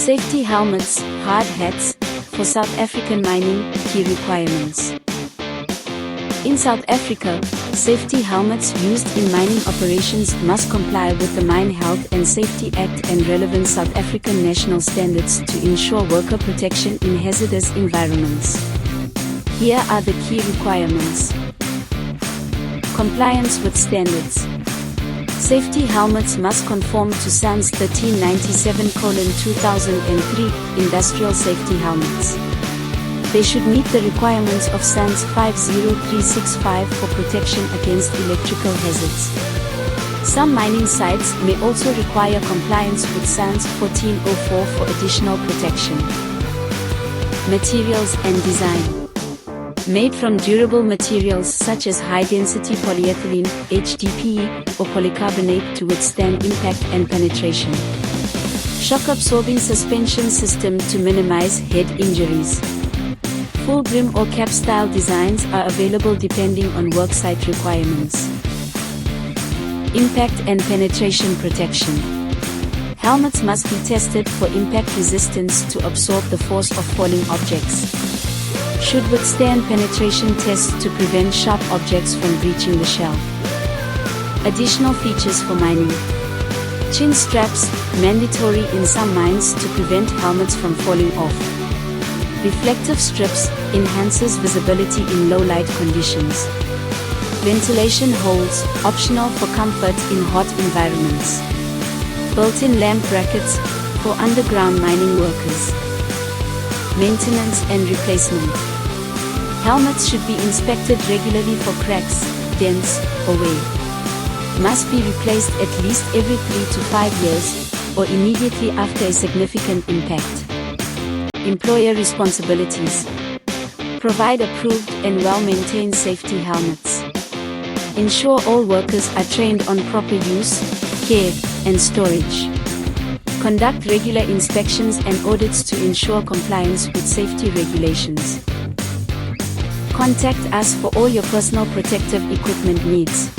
Safety helmets, hard hats, for South African mining, key requirements. In South Africa, safety helmets used in mining operations must comply with the Mine Health and Safety Act and relevant South African national standards to ensure worker protection in hazardous environments. Here are the key requirements. Compliance with standards. Safety helmets must conform to SANS 1397:2003 industrial safety helmets. They should meet the requirements of SANS 50365 for protection against electrical hazards. Some mining sites may also require compliance with SANS 1404 for additional protection. Materials and design. Made from durable materials such as high-density polyethylene, HDPE, or polycarbonate to withstand impact and penetration. Shock-absorbing suspension system to minimize head injuries. Full brim or cap-style designs are available depending on worksite requirements. Impact and penetration protection. Helmets must be tested for impact resistance to absorb the force of falling objects. Should withstand penetration tests to prevent sharp objects from breaching the shell. Additional features for mining. Chin straps, mandatory in some mines to prevent helmets from falling off. Reflective strips, enhances visibility in low light conditions. Ventilation holes, optional for comfort in hot environments. Built-in lamp brackets, for underground mining workers. Maintenance and replacement. Helmets should be inspected regularly for cracks, dents, or wear. Must be replaced at least every 3 to 5 years, or immediately after a significant impact. Employer responsibilities. Provide approved and well-maintained safety helmets. Ensure all workers are trained on proper use, care, and storage. Conduct regular inspections and audits to ensure compliance with safety regulations. Contact us for all your personal protective equipment needs.